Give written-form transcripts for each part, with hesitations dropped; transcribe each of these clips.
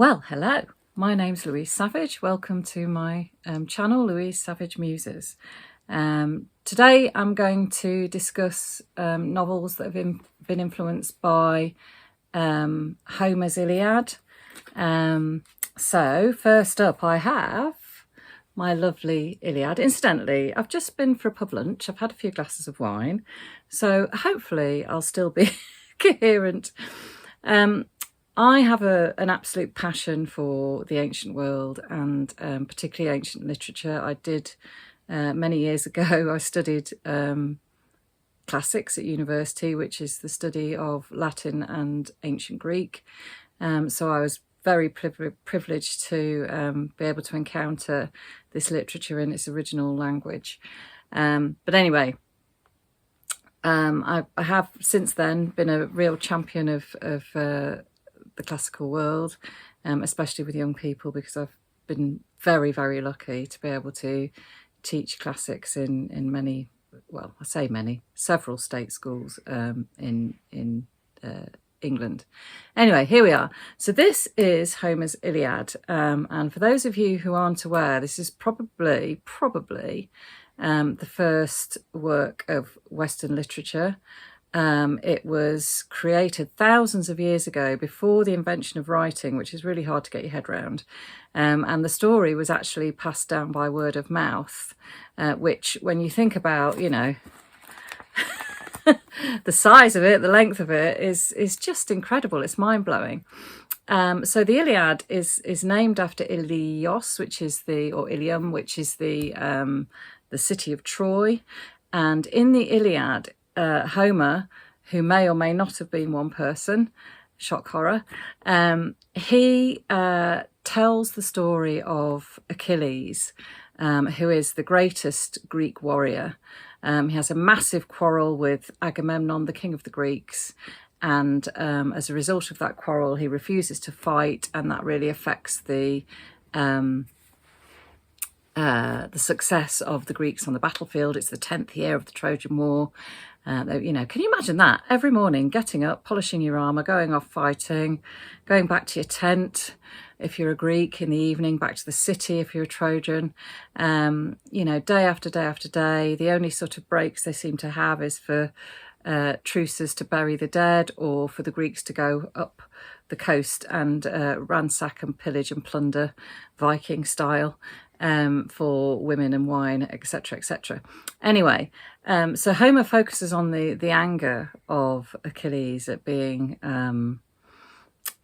Well, hello, my name's Louise Savage. Welcome to my channel, Louise Savage Muses. Today I'm going to discuss novels that have been influenced by Homer's Iliad. So first up I have my lovely Iliad. Incidentally, I've just been for a pub lunch. I've had a few glasses of wine, so hopefully I'll still be coherent. I have an absolute passion for the ancient world and particularly ancient literature. I did many years ago, I studied classics at university, which is the study of Latin and ancient Greek. So I was very privileged to be able to encounter this literature in its original language. But anyway, I have since then been a real champion of the classical world, especially with young people, because I've been very, very lucky to be able to teach classics in many, well, I say many, several state schools in England. Anyway, here we are. So this is Homer's Iliad, and for those of you who aren't aware, this is probably the first work of Western literature. It was created thousands of years ago, before the invention of writing, which is really hard to get your head around. And the story was actually passed down by word of mouth, which, when you think about, you know, the size of it, the length of it, is just incredible. It's mind-blowing. So the Iliad is named after Ilios, or Ilium, which is the city of Troy. And in the Iliad, Homer, who may or may not have been one person, shock horror, he tells the story of Achilles, who is the greatest Greek warrior. He has a massive quarrel with Agamemnon, the king of the Greeks, and as a result of that quarrel, he refuses to fight, and that really affects the success of the Greeks on the battlefield. It's the 10th year of the Trojan War. You know, can you imagine that? Every morning, getting up, polishing your armour, going off fighting, going back to your tent if you're a Greek, in the evening back to the city if you're a Trojan. You know, day after day after day. The only sort of breaks they seem to have is for truces to bury the dead, or for the Greeks to go up the coast and ransack and pillage and plunder, Viking style, for women and wine, etc., etc. Anyway, so Homer focuses on the anger of Achilles at being,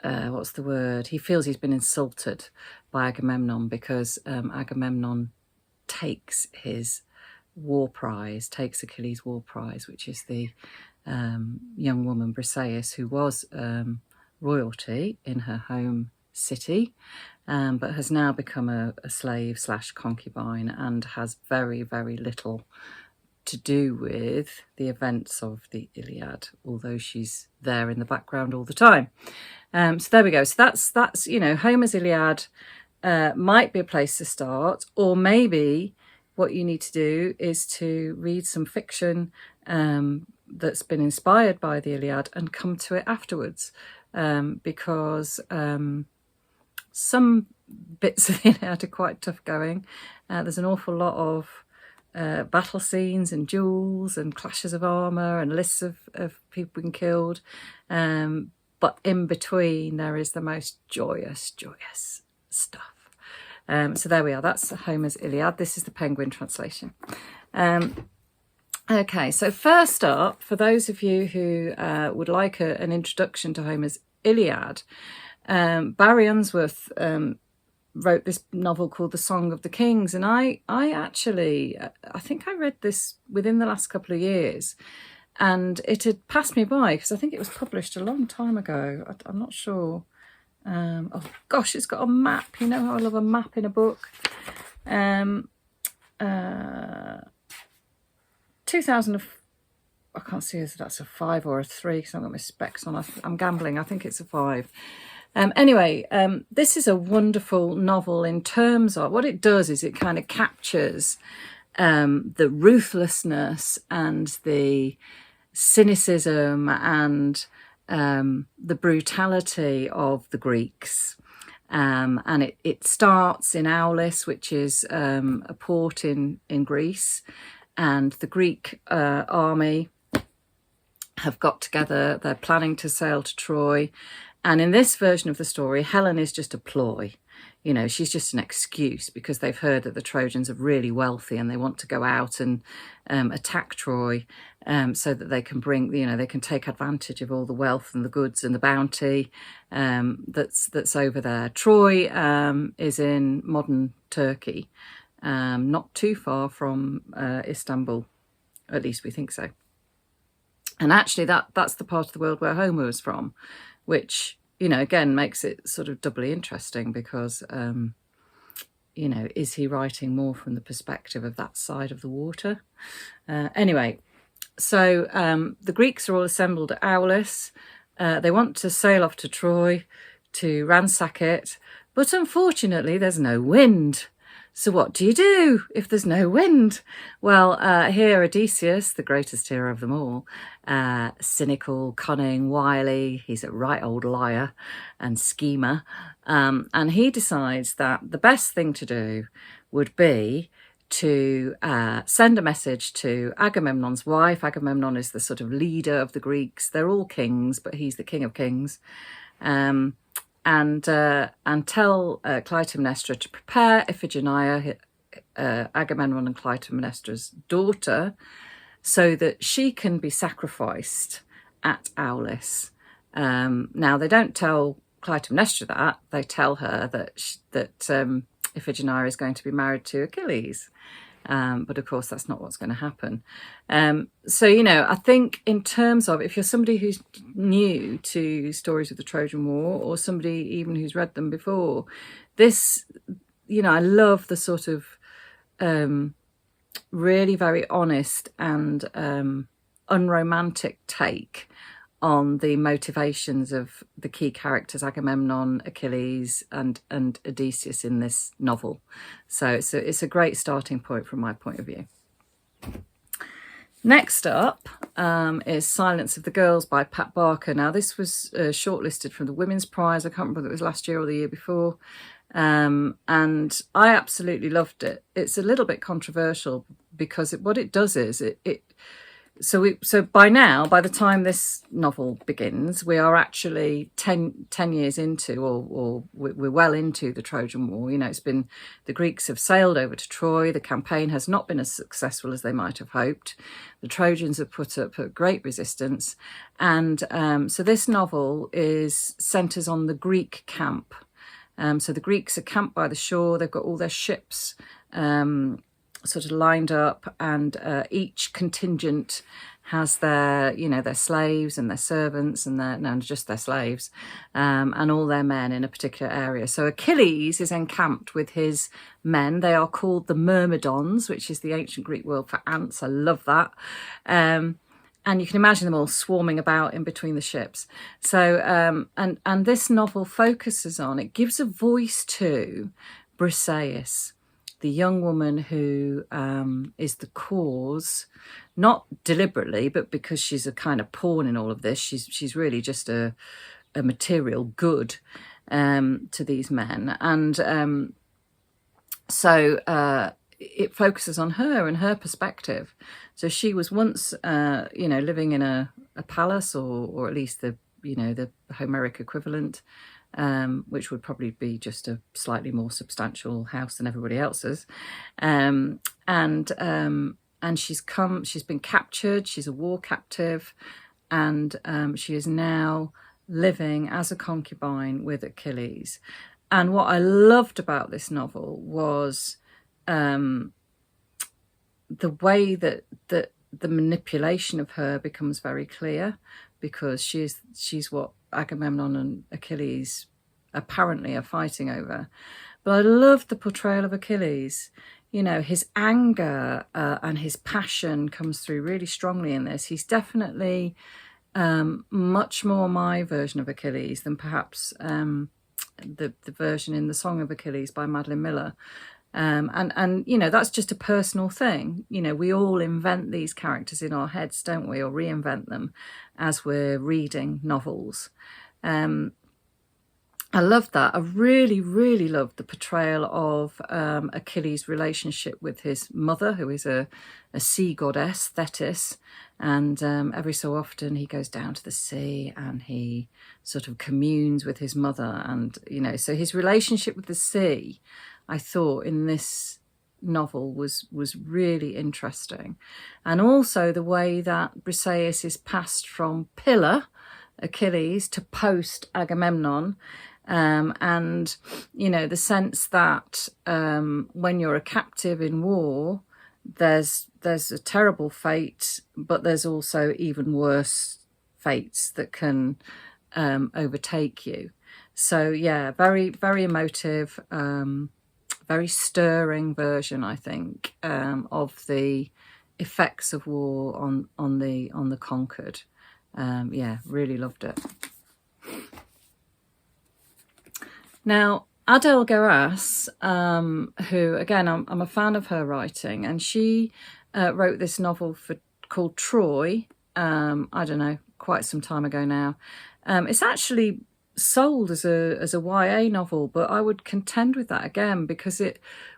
what's the word? He feels he's been insulted by Agamemnon because Agamemnon takes his war prize, takes Achilles' war prize, which is the young woman Briseis, who was royalty in her home city, but has now become a slave / concubine, and has very, very little to do with the events of the Iliad, although she's there in the background all the time. So there we go. So that's you know, Homer's Iliad might be a place to start, or maybe what you need to do is to read some fiction that's been inspired by the Iliad and come to it afterwards, because some bits of the Iliad are quite tough going. There's an awful lot of battle scenes and duels and clashes of armour and lists of people being killed. But in between there is the most joyous stuff. So there we are. That's Homer's Iliad. This is the Penguin translation. Okay, so first up, for those of you who would like an introduction to Homer's Iliad, Barry Unsworth wrote this novel called The Song of the Kings, and I think I read this within the last couple of years, and it had passed me by because I think it was published a long time ago. I'm not sure. Oh gosh, it's got a map. You know how I love a map in a book. 2000. I can't see if that's a 5 or a 3 because I've got my specs on. I'm gambling. I think it's a 5. Anyway, this is a wonderful novel in terms of what it does is it kind of captures the ruthlessness and the cynicism and the brutality of the Greeks. And it starts in Aulis, which is a port in Greece, and the Greek army have got together. They're planning to sail to Troy, and in this version of the story, Helen is just a ploy. You know, she's just an excuse because they've heard that the Trojans are really wealthy and they want to go out and attack Troy, so that they can bring, you know, they can take advantage of all the wealth and the goods and the bounty that's over there. Troy is in modern Turkey, not too far from Istanbul, at least we think so. And actually that's the part of the world where Homer was from, which, you know, again makes it sort of doubly interesting because, you know, is he writing more from the perspective of that side of the water? Anyway, so the Greeks are all assembled at Aulis. They want to sail off to Troy to ransack it, but unfortunately there's no wind. So what do you do if there's no wind? Well, here Odysseus, the greatest hero of them all, cynical, cunning, wily, he's a right old liar and schemer, and he decides that the best thing to do would be to send a message to Agamemnon's wife. Agamemnon is the sort of leader of the Greeks. They're all kings, but he's the king of kings. And tell Clytemnestra to prepare Iphigenia, Agamemnon and Clytemnestra's daughter, so that she can be sacrificed at Aulis. Now, they don't tell Clytemnestra that. They tell her that Iphigenia is going to be married to Achilles. But of course, that's not what's going to happen. So, you know, I think in terms of, if you're somebody who's new to stories of the Trojan War, or somebody even who's read them before, this, you know, I love the sort of really very honest and unromantic take on the motivations of the key characters, Agamemnon, Achilles, and Odysseus in this novel. So it's a great starting point from my point of view. Next up is Silence of the Girls by Pat Barker. Now, this was shortlisted from the Women's Prize. I can't remember whether it was last year or the year before. And I absolutely loved it. It's a little bit controversial because what it does is So by now, by the time this novel begins, we are actually 10 years into, or we're well into the Trojan War. You know, it's been, the Greeks have sailed over to Troy. The campaign has not been as successful as they might have hoped. The Trojans have put up a great resistance. And so this novel centres on the Greek camp. So the Greeks are camped by the shore. They've got all their ships sort of lined up, and each contingent has their, you know, their slaves and their servants and just their slaves, and all their men in a particular area. So Achilles is encamped with his men. They are called the Myrmidons, which is the ancient Greek word for ants. I love that. And you can imagine them all swarming about in between the ships. So, and this novel focuses on, it gives a voice to Briseis, the young woman who is the cause, not deliberately, but because she's a kind of pawn in all of this. She's really just a material good to these men. And so it focuses on her and her perspective. So she was once, you know, living in a palace, or at least the Homeric equivalent, which would probably be just a slightly more substantial house than everybody else's. And she's been captured. She's a war captive, and she is now living as a concubine with Achilles. And what I loved about this novel was the way that the manipulation of her becomes very clear, because she's what Agamemnon and Achilles apparently are fighting over. But I loved the portrayal of Achilles. You know, his anger and his passion comes through really strongly in this. He's definitely much more my version of Achilles than perhaps the version in The Song of Achilles by Madeline Miller. And you know, that's just a personal thing. You know, we all invent these characters in our heads, don't we, or reinvent them as we're reading novels. I loved that. I really, really loved the portrayal of Achilles' relationship with his mother, who is a sea goddess, Thetis. And every so often he goes down to the sea and he sort of communes with his mother. And, you know, so his relationship with the sea, I thought in this novel was really interesting. And also the way that Briseis is passed from pillar Achilles to post Agamemnon. And, you know, the sense that when you're a captive in war, there's a terrible fate, but there's also even worse fates that can overtake you. So, yeah, very, very emotive, very stirring version, I think, of the effects of war on the conquered. Yeah, really loved it. Now, Adele Geras, who, again, I'm a fan of her writing, and she wrote this novel called Troy, I don't know, quite some time ago now. It's actually sold as a YA novel, but I would contend with that again, because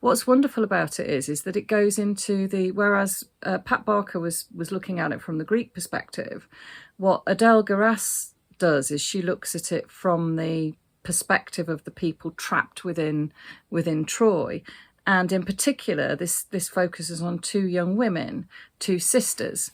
what's wonderful about it is that it goes into whereas Pat Barker was looking at it from the Greek perspective, what Adele Geras does is she looks at it from the perspective of the people trapped within Troy. And in particular, this focuses on two young women, two sisters.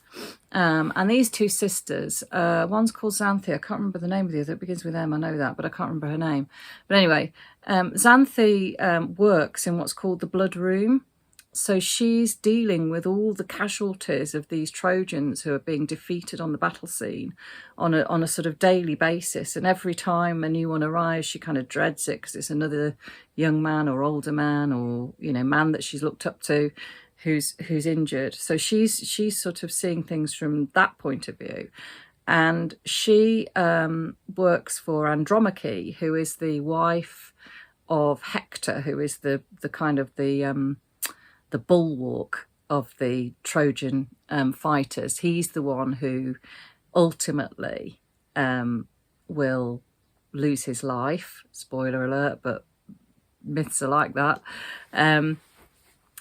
And these two sisters, one's called Xanthe. I can't remember the name of the other. It begins with M, I know that, but I can't remember her name. But anyway, Xanthe works in what's called the Blood Room. So she's dealing with all the casualties of these Trojans who are being defeated on the battle scene on a sort of daily basis. And every time a new one arrives, she kind of dreads it because it's another young man or older man or, you know, man that she's looked up to who's injured. So she's sort of seeing things from that point of view. And she works for Andromache, who is the wife of Hector, who is the kind of the bulwark of the Trojan fighters. He's the one who ultimately will lose his life. Spoiler alert, but myths are like that.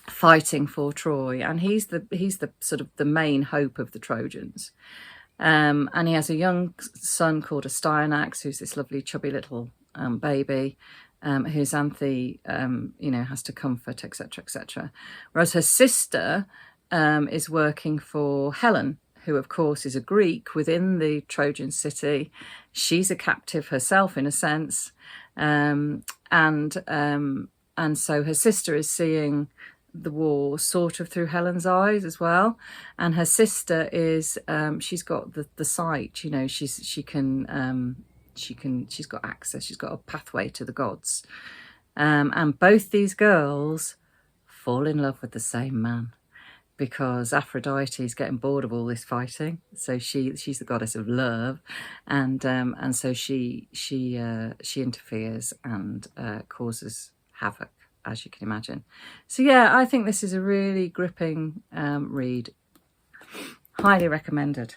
Fighting for Troy, and he's the sort of the main hope of the Trojans. And he has a young son called Astyanax, who's this lovely chubby little baby. Who Xanthe, you know, has to comfort, etc., etc. Whereas her sister is working for Helen, who, of course, is a Greek within the Trojan city. She's a captive herself, in a sense, and so her sister is seeing the war sort of through Helen's eyes as well. And her sister is she's got the sight, you know, she's got access, she's got a pathway to the gods. And both these girls fall in love with the same man because Aphrodite is getting bored of all this fighting. So she's the goddess of love. And so she interferes and causes havoc, as you can imagine. So yeah, I think this is a really gripping read. Highly recommended.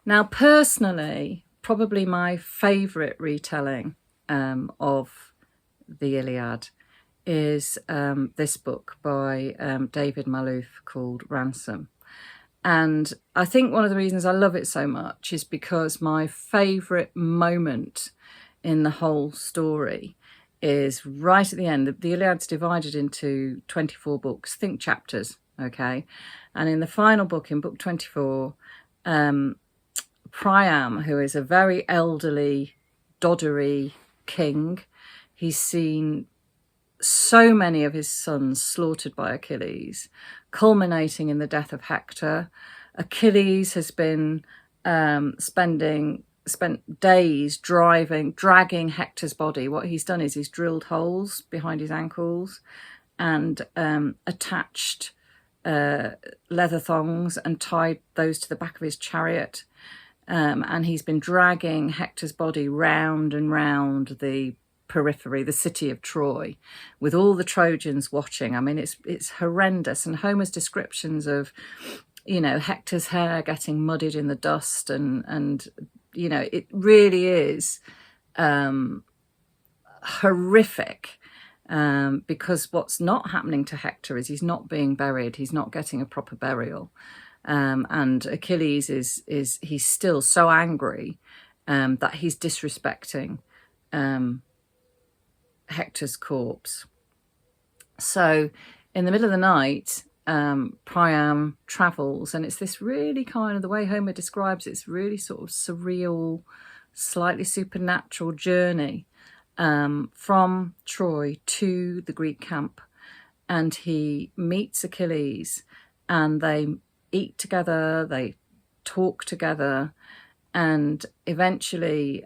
Now, personally, probably my favourite retelling of the Iliad is this book by David Malhouf called Ransom. And I think one of the reasons I love it so much is because my favourite moment in the whole story is right at the end. The Iliad's divided into 24 books, think chapters, okay? And in the final book, in book 24, Priam, who is a very elderly, doddery king, he's seen so many of his sons slaughtered by Achilles, culminating in the death of Hector. Achilles has been spent days dragging Hector's body. What he's done is he's drilled holes behind his ankles and attached leather thongs and tied those to the back of his chariot. And he's been dragging Hector's body round and round the periphery, the city of Troy, with all the Trojans watching. I mean, it's horrendous. And Homer's descriptions of, you know, Hector's hair getting muddied in the dust and you know, it really is horrific, because what's not happening to Hector is he's not being buried. He's not getting a proper burial. And Achilles he's still so angry that he's disrespecting Hector's corpse. So in the middle of the night, Priam travels, and it's this really kind of, the way Homer describes it's really sort of surreal, slightly supernatural journey from Troy to the Greek camp. And he meets Achilles, and they eat together, they talk together, and eventually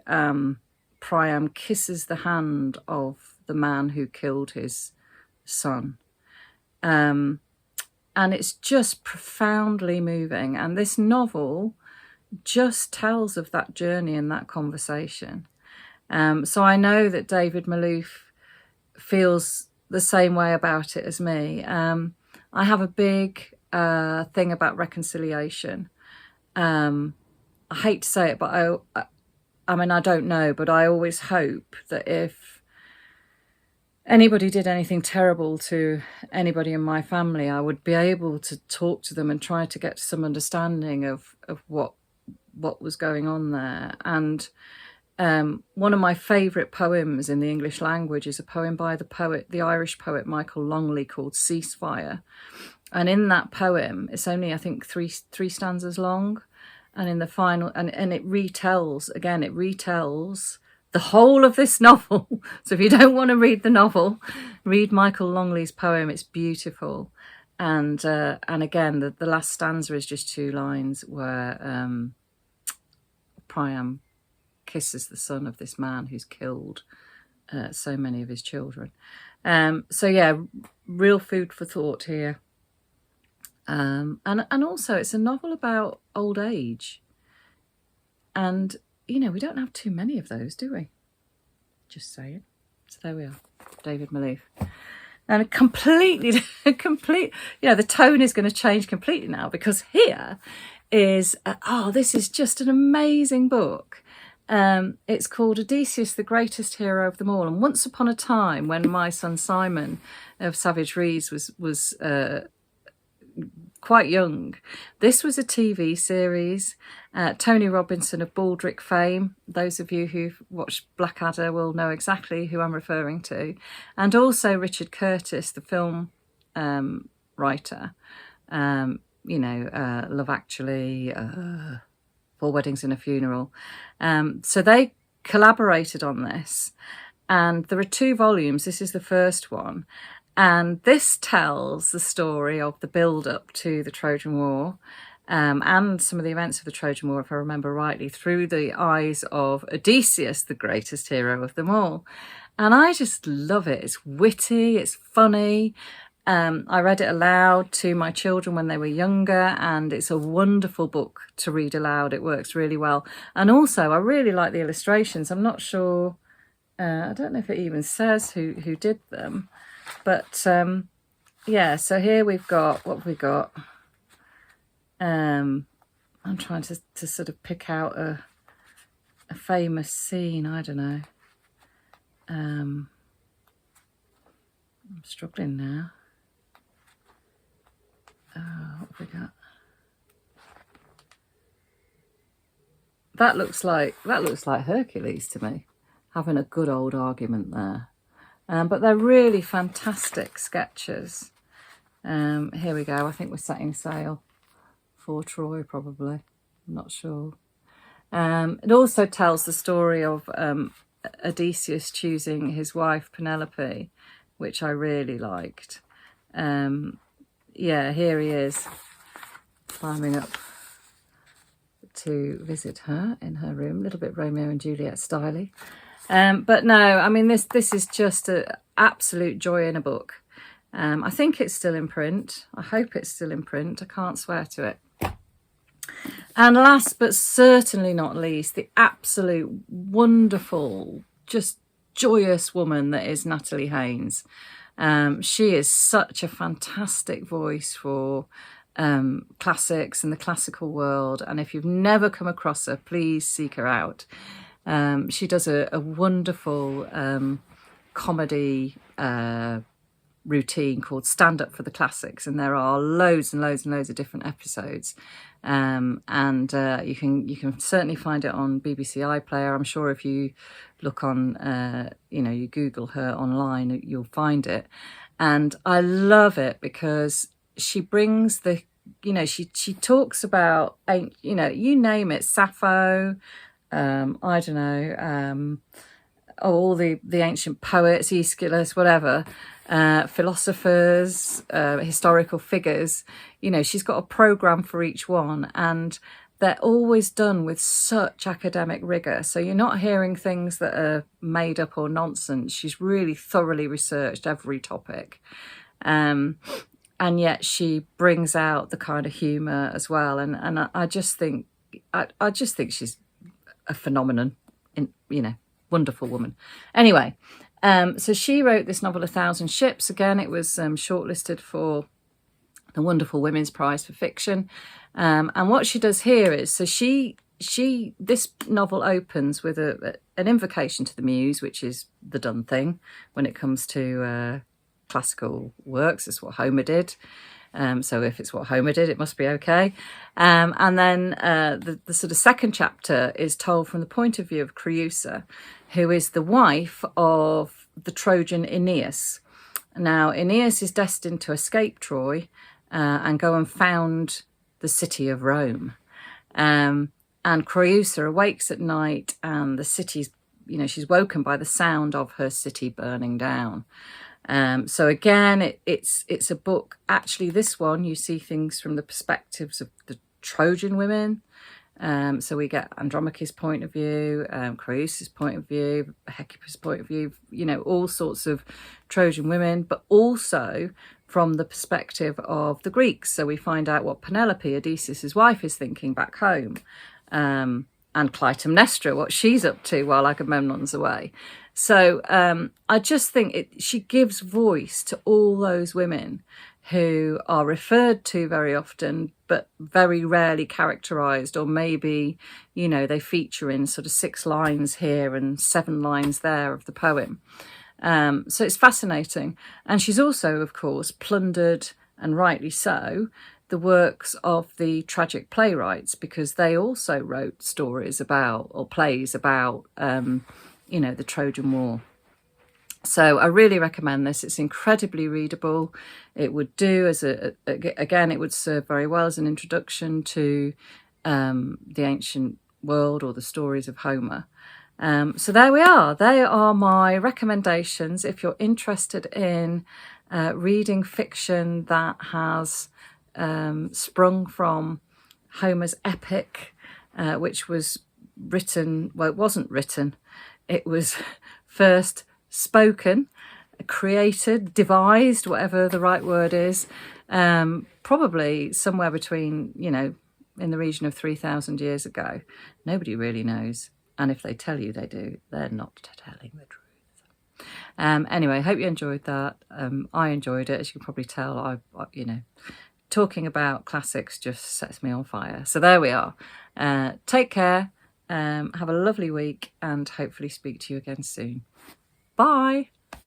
Priam kisses the hand of the man who killed his son. And it's just profoundly moving. And this novel just tells of that journey and that conversation. So I know that David Malhouf feels the same way about it as me. I have a big thing about reconciliation. I hate to say it, but I mean, I don't know, but I always hope that if anybody did anything terrible to anybody in my family, I would be able to talk to them and try to get some understanding of what was going on there. And one of my favourite poems in the English language is a poem by the Irish poet Michael Longley called Ceasefire. And in that poem, it's only, I think, three stanzas long. And in the final, and it retells the whole of this novel. So if you don't want to read the novel, read Michael Longley's poem. It's beautiful. And again, the last stanza is just 2 lines where Priam kisses the son of this man who's killed so many of his children. So yeah, real food for thought here. And also it's a novel about old age. And, you know, we don't have too many of those, do we? Just saying. So there we are, David Malhouf. And the tone is going to change completely now, because here is, this is just an amazing book. It's called Odysseus, the Greatest Hero of Them All. And once upon a time, when my son Simon of Savage Rees was quite young, this was a TV series. Tony Robinson of Baldrick fame, those of you who've watched Blackadder will know exactly who I'm referring to, and also Richard Curtis, the film writer, Love Actually, Four Weddings and a Funeral. So they collaborated on this, and there are 2 volumes. This is the first one. And this tells the story of the build-up to the Trojan War, and some of the events of the Trojan War, if I remember rightly, through the eyes of Odysseus, the greatest hero of them all. And I just love it. It's witty, it's funny. I read it aloud to my children when they were younger, and it's a wonderful book to read aloud. It works really well. And also, I really like the illustrations. I'm not sure, I don't know if it even says who did them. But, so here we've got, what have we got? I'm trying to sort of pick out a famous scene. I don't know. I'm struggling now. What have we got? That looks like Hercules to me, having a good old argument there. But they're really fantastic sketches. Here we go. I think we're setting sail for Troy, probably. I'm not sure. It also tells the story of Odysseus choosing his wife Penelope, which I really liked. Here he is, climbing up to visit her in her room. A little bit Romeo and Juliet styly. But no, I mean, this is just an absolute joy in a book. I think it's still in print. I hope it's still in print. I can't swear to it. And last but certainly not least, the absolute wonderful, just joyous woman that is Natalie Haynes. She is such a fantastic voice for classics and the classical world. And if you've never come across her, please seek her out. She does a wonderful comedy routine called Stand Up for the Classics, and there are loads and loads and loads of different episodes, and you can certainly find it on BBC iPlayer. I'm sure if you look on you Google her online, you'll find it. And I love it because she brings the she talks about you name it, Sappho, I don't know, all the ancient poets, Aeschylus, whatever, philosophers, historical figures. She's got a programme for each one, and they're always done with such academic rigour. So you're not hearing things that are made up or nonsense. She's really thoroughly researched every topic. And yet she brings out the kind of humour as well. And I just think she's a phenomenon, wonderful woman. Anyway, so she wrote this novel, 1,000 Ships. Again, it was shortlisted for the Wonderful Women's Prize for Fiction. And what she does here is, so this novel opens with an invocation to the muse, which is the done thing when it comes to classical works. It's what Homer did. So if it's what Homer did, it must be okay. And then the sort of second chapter is told from the point of view of Creusa, who is the wife of the Trojan Aeneas. Now, Aeneas is destined to escape Troy and go and found the city of Rome. And Creusa awakes at night, and the city's, she's woken by the sound of her city burning down. So again, it's a book. Actually, this one, you see things from the perspectives of the Trojan women. So we get Andromache's point of view, Creusa's point of view, Hecuba's point of view, all sorts of Trojan women, but also from the perspective of the Greeks. So we find out what Penelope, Odysseus' wife, is thinking back home. And Clytemnestra, what she's up to while Agamemnon's away. So I just think she gives voice to all those women who are referred to very often, but very rarely characterised, or maybe, they feature in sort of 6 lines here and 7 lines there of the poem. So it's fascinating. And she's also, of course, plundered, and rightly so, the works of the tragic playwrights, because they also wrote stories about, or plays about, the Trojan War. So I really recommend this. It's incredibly readable. It would do it would serve very well as an introduction to the ancient world or the stories of Homer. So there we are. They are my recommendations. If you're interested in reading fiction that has sprung from Homer's epic, which was written, well, it wasn't written, it was first spoken, created, devised, whatever the right word is, probably somewhere between, in the region of 3,000 years ago. Nobody really knows. And if they tell you they do, they're not telling the truth. Anyway, hope you enjoyed that. I enjoyed it. As you can probably tell, I talking about classics just sets me on fire. So there we are. Take care. Have a lovely week, and hopefully speak to you again soon. Bye.